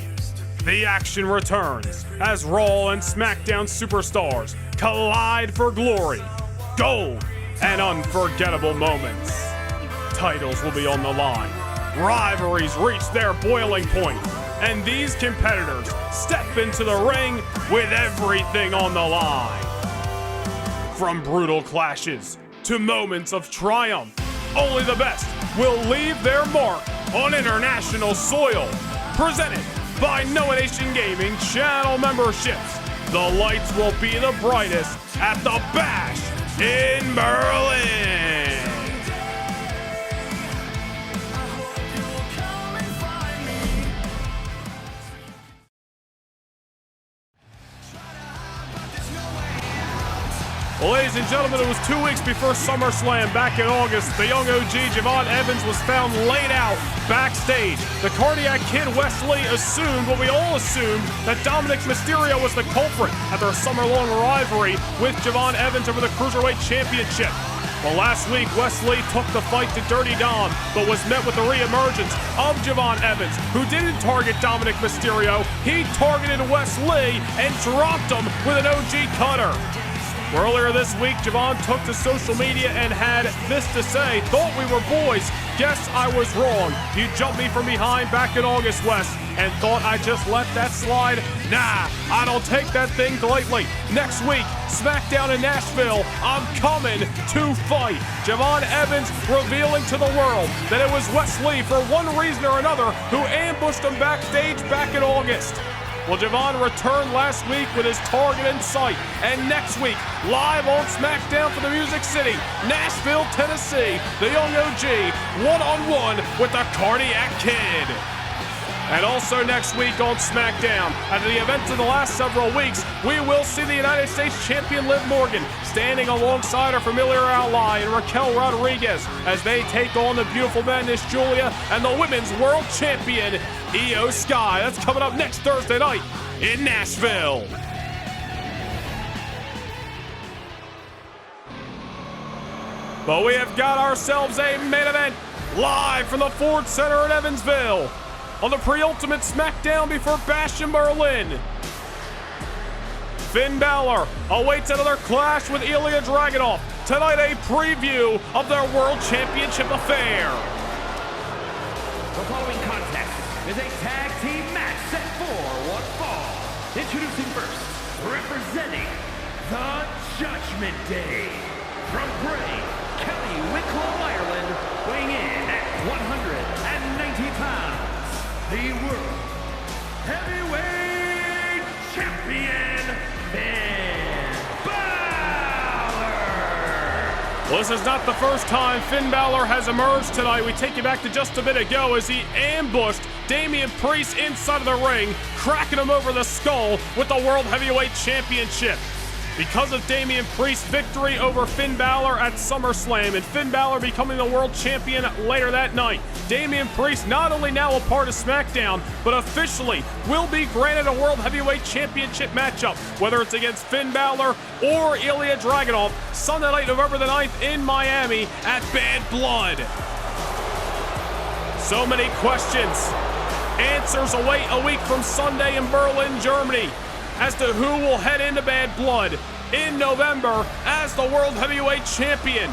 The action returns as Raw and SmackDown superstars collide for glory, gold, and unforgettable moments. Titles will be on the line. Rivalries reach their boiling point, and these competitors step into the ring with everything on the line. From brutal clashes to moments of triumph, only the best will leave their mark on international soil. Presented by Noah Nation Gaming channel memberships, the lights will be the brightest at the Bash in Berlin. Well, ladies and gentlemen, it was 2 weeks before SummerSlam back in August. The young OG, Javon Evans, was found laid out backstage. The cardiac kid, Wesley, assumed what we all assumed, that Dominic Mysterio was the culprit at their summer-long rivalry with Javon Evans over the Cruiserweight Championship. Well, last week, Wesley took the fight to Dirty Dom, but was met with the re-emergence of Javon Evans, who didn't target Dominic Mysterio. He targeted Wesley and dropped him with an OG cutter. Earlier this week, Javon took to social media and had this to say: "Thought we were boys. Guess I was wrong. You jumped me from behind back in August, Wes, and thought I just let that slide? Nah, I don't take that thing lightly. Next week, SmackDown in Nashville, I'm coming to fight." Javon Evans revealing to the world that it was Wesley, for one reason or another, who ambushed him backstage back in August. Well, Javon returned last week with his target in sight, and next week, live on SmackDown for the Music City, Nashville, Tennessee, the young OG, one-on-one with the Cardiac Kid. And also next week on SmackDown, at the events of the last several weeks, we will see the United States Champion Liv Morgan standing alongside her familiar ally in Raquel Rodriguez as they take on the beautiful Madness Julia and the Women's World Champion Io Sky. That's coming up next Thursday night in Nashville. But we have got ourselves a main event live from the Ford Center in Evansville on the pre-ultimate SmackDown before Bash in Berlin. Finn Balor awaits another clash with Ilja Dragunov. Tonight, a preview of their World Championship affair. The following contest is a tag team match set for one fall. Introducing first, representing the Judgment Day, from Bray, County Wicklow, Ireland, weighing in at 190 pounds, the World Heavyweight Champion, Finn Balor. Well, this is not the first time Finn Balor has emerged tonight. We take you back to just a bit ago as he ambushed Damian Priest inside of the ring, cracking him over the skull with the World Heavyweight Championship. Because of Damian Priest's victory over Finn Balor at SummerSlam and Finn Balor becoming the world champion later that night, Damian Priest not only now a part of SmackDown, but officially will be granted a World Heavyweight Championship matchup, whether it's against Finn Balor or Ilja Dragunov, Sunday night, November the 9th in Miami at Bad Blood. So many questions. Answers await a week from Sunday in Berlin, Germany, as to who will head into Bad Blood in November as the World Heavyweight Champion.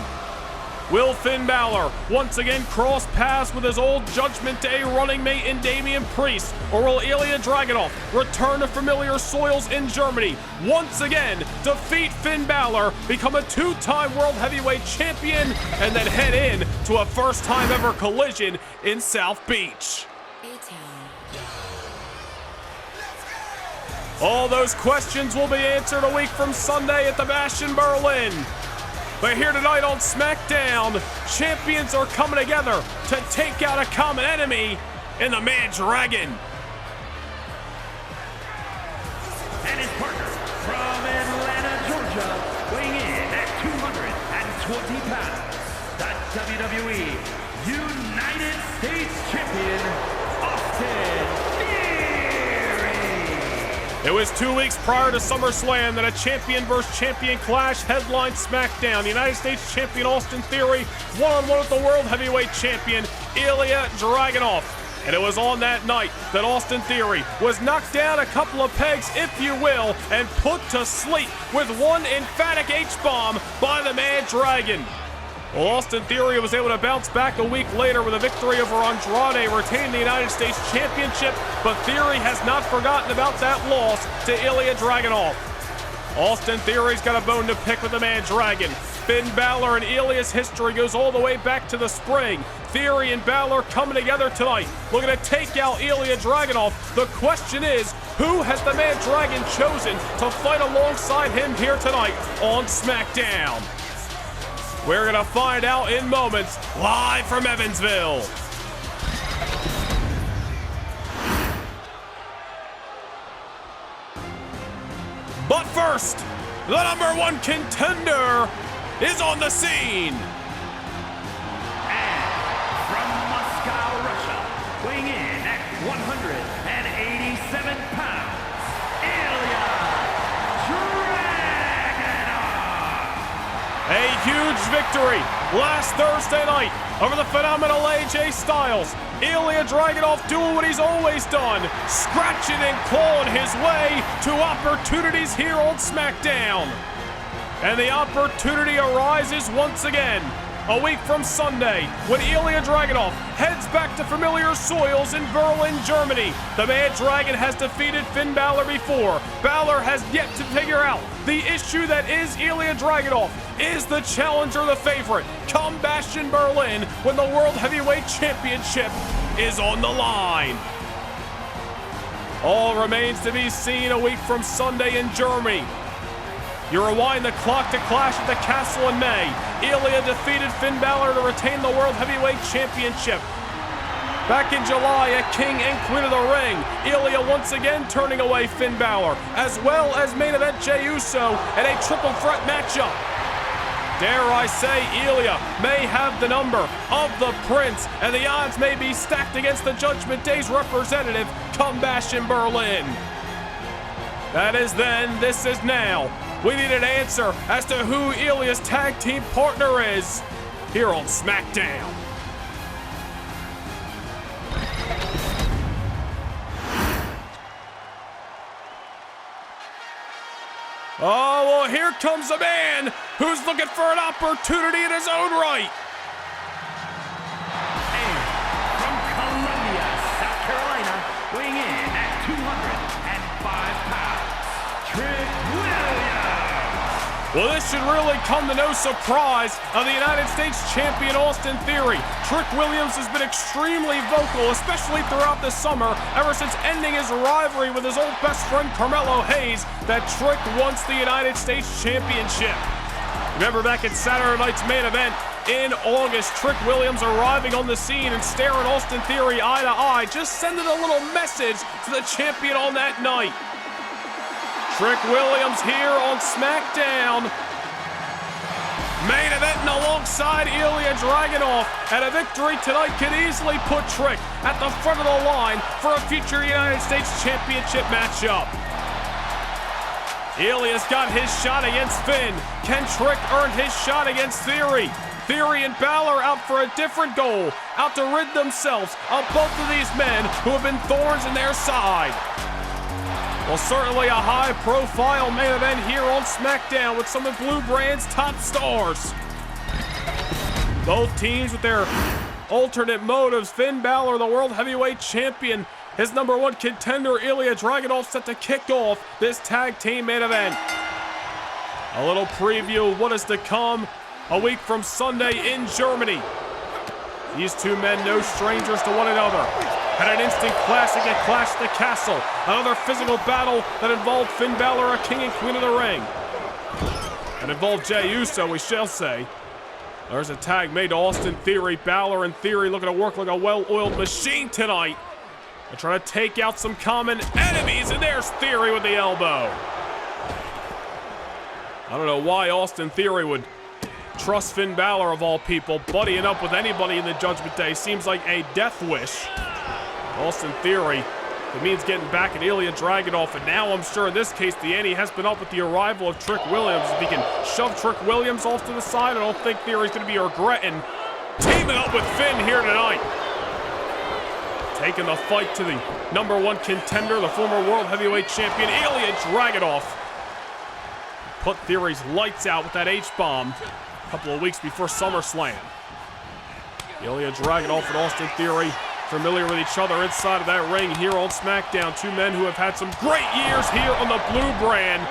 Will Finn Balor once again cross paths with his old Judgment Day running mate in Damian Priest, or will Ilja Dragunov return to familiar soils in Germany, once again defeat Finn Balor, become a two-time World Heavyweight Champion, and then head in to a first-time ever collision in South Beach? All those questions will be answered a week from Sunday at the Bash in Berlin. But here tonight on SmackDown, champions are coming together to take out a common enemy in the Mad Dragon. And his partner from Atlanta, Georgia, weighing in at 220 pounds, the WWE United States Champion, Austin. It was 2 weeks prior to SummerSlam that a champion versus champion clash headlined SmackDown. The United States Champion Austin Theory one-on-one with the World Heavyweight Champion Ilja Dragunov. And it was on that night that Austin Theory was knocked down a couple of pegs, if you will, and put to sleep with one emphatic H-bomb by the Mad Dragon. Well, Austin Theory was able to bounce back a week later with a victory over Andrade, retaining the United States Championship, but Theory has not forgotten about that loss to Ilja Dragunov. Austin Theory's got a bone to pick with the man Dragon. Finn Balor and Ilja's history goes all the way back to the spring. Theory and Balor coming together tonight, looking to take out Ilja Dragunov. The question is, who has the man Dragon chosen to fight alongside him here tonight on SmackDown? We're gonna find out in moments, live from Evansville. But first, the #1 contender is on the scene. And from Moscow, Russia, weighing in at 187 pounds, Ilja Dragunov. A huge victory last Thursday night over the phenomenal AJ Styles. Ilja Dragunov doing what he's always done, scratching and clawing his way to opportunities here on SmackDown. And the opportunity arises once again, a week from Sunday, when Ilja Dragunov heads back to familiar soils in Berlin, Germany. The man Dragon has defeated Finn Balor before. Balor has yet to figure out the issue that is Ilja Dragunov. Is the challenger the favorite? Come bash in Berlin when the World Heavyweight Championship is on the line. All remains to be seen a week from Sunday in Germany. You rewind the clock to Clash at the Castle in May. Ilja defeated Finn Balor to retain the World Heavyweight Championship. Back in July at King and Queen of the Ring, Ilja once again turning away Finn Balor, as well as main event Jey Uso in a triple threat matchup. Dare I say, Ilja may have the number of the Prince, and the odds may be stacked against the Judgment Day's representative, come bash in Berlin. That is then, this is now. We need an answer as to who Ilja's tag team partner is here on SmackDown. Oh, well, here comes a man who's looking for an opportunity in his own right. And from Columbia, South Carolina, weighing in at 205 pounds, Trick Williams. Well, this should really come to no surprise of the United States champion Austin Theory. Trick Williams has been extremely vocal, especially throughout the summer, ever since ending his rivalry with his old best friend Carmelo Hayes, that Trick wants the United States Championship. Remember back at Saturday night's main event in August, Trick Williams arriving on the scene and staring Austin Theory eye to eye, just sending a little message to the champion on that night. Trick Williams here on SmackDown. Main eventing alongside Ilja Dragunov, and a victory tonight could easily put Trick at the front of the line for a future United States Championship matchup. Ilja's got his shot against Finn. Can Trick earn his shot against Theory? Theory and Balor out for a different goal, out to rid themselves of both of these men who have been thorns in their side. Well, certainly a high-profile main event here on SmackDown with some of Blue Brand's top stars. Both teams with their alternate motives. Finn Balor, the World Heavyweight Champion, his #1 contender, Ilja Dragunov, set to kick off this tag team main event. A little preview of what is to come a week from Sunday in Germany. These two men no strangers to one another. Had an instant classic at Clash at the Castle. Another physical battle that involved Finn Balor, a king and queen of the ring. And involved Jey Uso, we shall say. There's a tag made to Austin Theory. Balor and Theory looking to work like a well-oiled machine tonight. They're trying to take out some common enemies, and there's Theory with the elbow. I don't know why Austin Theory would trust Finn Balor, of all people. Buddying up with anybody in the Judgment Day seems like a death wish. Austin Theory, it means getting back at Ilja Dragunov, and now I'm sure in this case the ante has been up with the arrival of Trick Williams. If he can shove Trick Williams off to the side, I don't think Theory's going to be regretting teaming up with Finn here tonight. Taking the fight to the #1 contender, the former World Heavyweight Champion, Ilja Dragunov. Put Theory's lights out with that H-bomb. a couple of weeks before SummerSlam. Ilja Dragunov and Austin Theory familiar with each other inside of that ring here on SmackDown. Two men who have had some great years here on the Blue brand.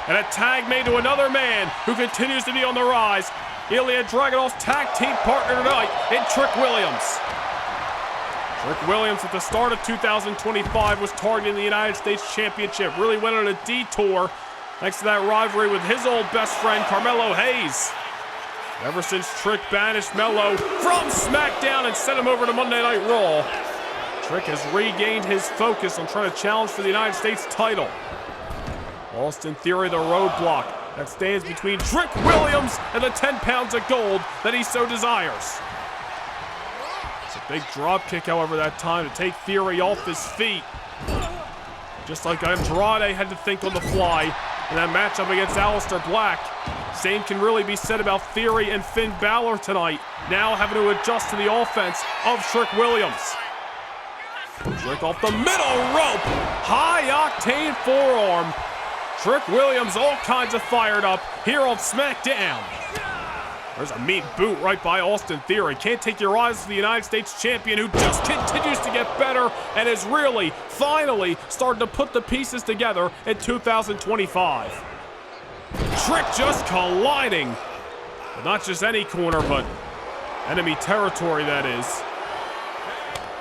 And a tag made to another man who continues to be on the rise. Ilja Dragunov's tag team partner tonight in Trick Williams. Trick Williams at the start of 2025 was targeting the United States Championship. Really went on a detour thanks to that rivalry with his old best friend Carmelo Hayes. Ever since Trick banished Melo from SmackDown and sent him over to Monday Night Raw, Trick has regained his focus on trying to challenge for the United States title. Austin Theory, the roadblock that stands between Trick Williams and the 10 pounds of gold that he so desires. It's a big drop kick, however, that time to take Theory off his feet. Just like Andrade had to think on the fly in that matchup against Aleister Black. Same can really be said about Theory and Finn Balor tonight, now having to adjust to the offense of Trick Williams. Trick off the middle rope, high-octane forearm. Trick Williams all kinds of fired up here on SmackDown. There's a mean boot right by Austin Theory. Can't take your eyes off the United States champion who just continues to get better and is really, finally, starting to put the pieces together in 2025. Trick just colliding. But not just any corner, but enemy territory, that is.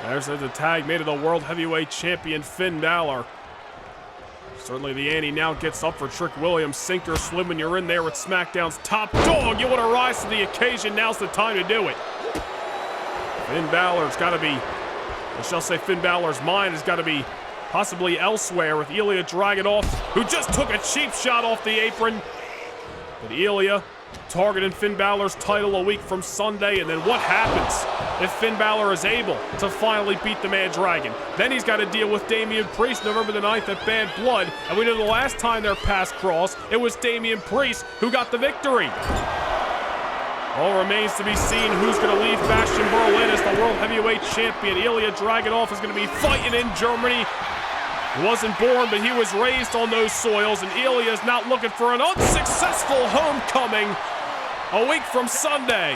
There's the tag made of the World Heavyweight Champion Finn Balor. Certainly the ante now gets up for Trick Williams. Sink or swim when you're in there with SmackDown's top dog. You want to rise to the occasion, now's the time to do it. Finn Balor's got to be, I shall say Finn Balor's mind has got to be possibly elsewhere with Ilja Dragunov, who just took a cheap shot off the apron. But Ilja targeting Finn Balor's title a week from Sunday, and then what happens if Finn Balor is able to finally beat the Man Dragon? Then he's got to deal with Damian Priest November the 9th at Bad Blood, and we know the last time their paths crossed, it was Damian Priest who got the victory. All remains to be seen who's going to leave Bastion Berlin as the World Heavyweight Champion. Ilja Dragunov is going to be fighting in Germany. He wasn't born, but he was raised on those soils, and Ilja is not looking for an unsuccessful homecoming a week from Sunday.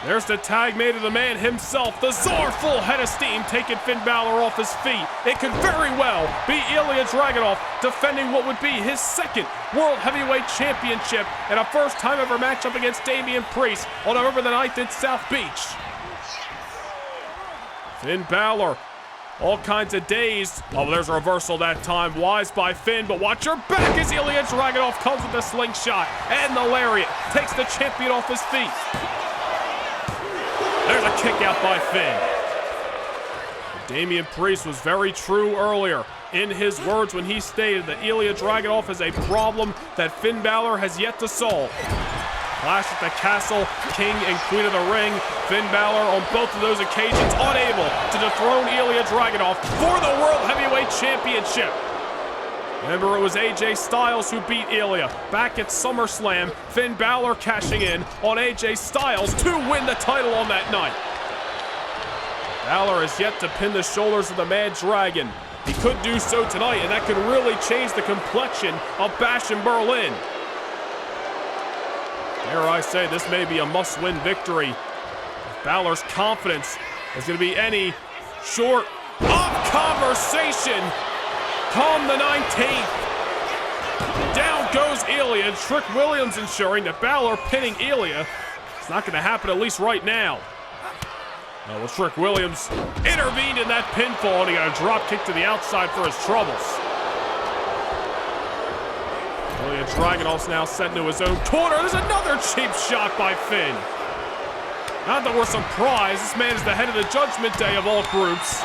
There's the tag made of the man himself, the Czar full head of steam, taking Finn Balor off his feet. It could very well be Ilja Dragunov defending what would be his second World Heavyweight Championship and a first-time ever matchup against Damian Priest on November the 9th in South Beach. Finn Balor, all kinds of dazed. Oh, there's a reversal that time. Wise by Finn, but watch your back as Ilja Dragunov comes with the slingshot and the lariat. Takes the champion off his feet. There's a kick out by Finn. Damian Priest was very true earlier in his words when he stated that Ilja Dragunov is a problem that Finn Balor has yet to solve. Clash at the Castle, King and Queen of the Ring. Finn Balor on both of those occasions unable to dethrone Ilja Dragunov for the World Heavyweight Championship. Remember, it was AJ Styles who beat Ilja back at SummerSlam. Finn Balor cashing in on AJ Styles to win the title on that night. Balor has yet to pin the shoulders of the Mad Dragon. He could do so tonight, and that could really change the complexion of Bastion Berlin. Dare I say, this may be a must-win victory. Balor's confidence is going to be any short of conversation. Come the 19th. Down goes Ilja. Trick Williams ensuring that Balor pinning Ilja is not going to happen, at least right now. Well, Trick Williams intervened in that pinfall, and he got a drop kick to the outside for his troubles. Ilja Dragunov's now set into his own corner. There's another cheap shot by Finn. Not that we're surprised. This man is the head of the Judgment Day of all groups.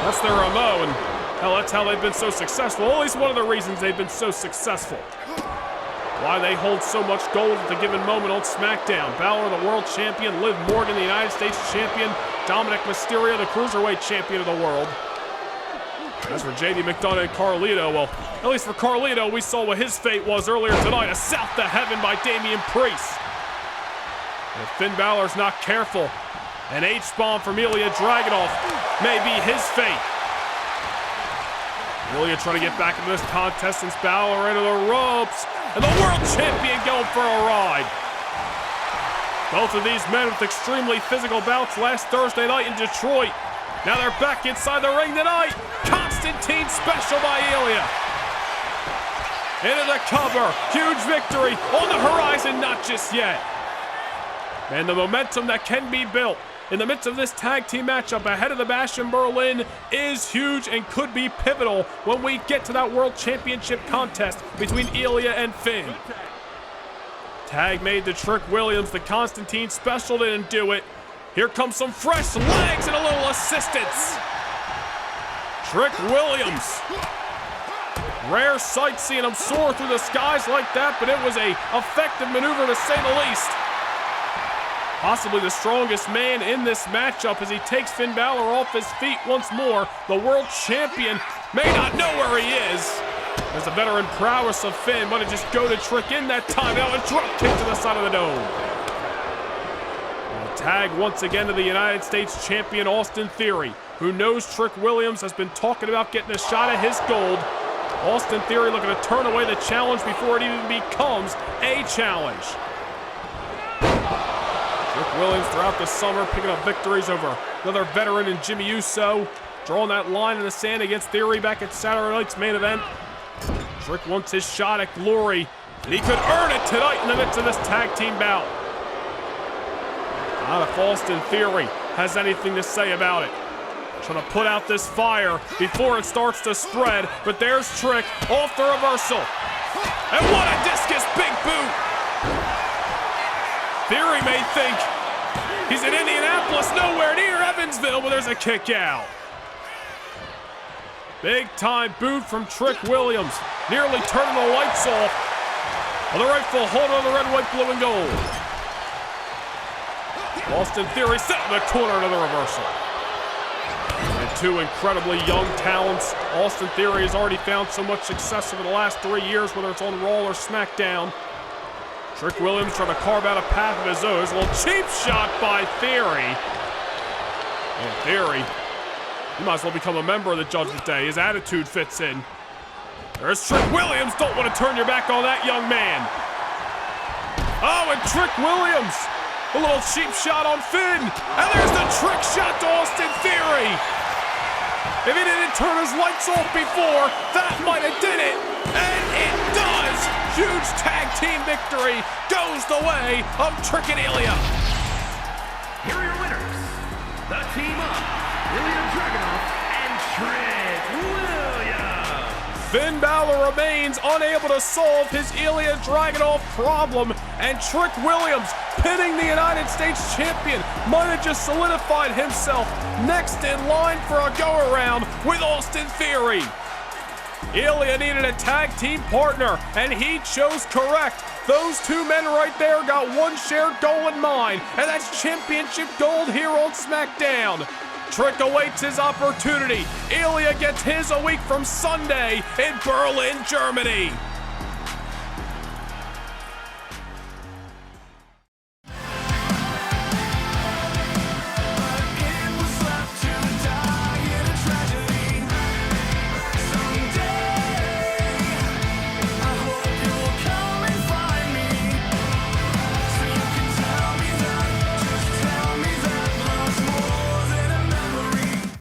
That's their MO, and hell, that's how they've been so successful. At least one of the reasons they've been so successful. Why they hold so much gold at the given moment on SmackDown. Balor, the world champion. Liv Morgan, the United States champion. Dominic Mysterio, the cruiserweight champion of the world. As for JD McDonough and Carlito, well, at least for Carlito, we saw what his fate was earlier tonight. A south to heaven by Damian Priest. And if Finn Balor's not careful, an H-bomb from Ilja Dragunov may be his fate. Ilja trying to get back into this contest since Balor into the ropes. And the world champion going for a ride. Both of these men with extremely physical bouts last Thursday night in Detroit. Now they're back inside the ring tonight. Constantine special by Ilja. Into the cover. Huge victory on the horizon, not just yet. And the momentum that can be built in the midst of this tag team matchup ahead of the Bash in Berlin is huge and could be pivotal when we get to that World Championship contest between Ilja and Finn. Tag made to Trick Williams. The Constantine special didn't do it. Here comes some fresh legs and a little assistance. Trick Williams. Rare sight seeing him soar through the skies like that, but it was an effective maneuver to say the least. Possibly the strongest man in this matchup as he takes Finn Balor off his feet once more. The world champion may not know where he is. There's the veteran prowess of Finn, but it just go to Trick in that time. Now a drop kick to the side of the dome. And a tag once again to the United States champion Austin Theory, who knows Trick Williams has been talking about getting a shot at his gold. Austin Theory looking to turn away the challenge before it even becomes a challenge. Trick Williams throughout the summer picking up victories over another veteran in Jimmy Uso, drawing that line in the sand against Theory back at Saturday night's main event. Trick wants his shot at glory, and he could earn it tonight in the midst of this tag team bout. Not if Austin Theory has anything to say about it. Trying to put out this fire before it starts to spread, but there's Trick off the reversal. And what a discus big boot! Theory may think he's in Indianapolis, nowhere near Evansville, but there's a kick out. Big time boot from Trick Williams, nearly turning the lights off on the rightful holder of the red, white, blue, and gold. Austin Theory set in the corner to the reversal. And two incredibly young talents. Austin Theory has already found so much success over the last 3 years, whether it's on Raw or SmackDown. Trick Williams trying to carve out a path of his own. A little cheap shot by Theory. And Theory, he might as well become a member of the Judgment Day. His attitude fits in. There's Trick Williams. Don't want to turn your back on that young man. Oh, and Trick Williams. A little cheap shot on Finn. And there's the trick shot to Austin Theory. If he didn't turn his lights off before, that might have did it. And it does. Huge tag team victory goes the way of Trick and Ilja. Here are your winners. The team of Ilja Dragunov and Trick Williams. Finn Balor remains unable to solve his Ilja Dragunov problem, and Trick Williams, pinning the United States champion, might have just solidified himself next in line for a go-around with Austin Theory. Ilja needed a tag team partner, and he chose correct. Those two men right there got one shared goal in mind, and that's championship gold here on SmackDown. Trick awaits his opportunity. Ilja gets his a week from Sunday in Berlin, Germany.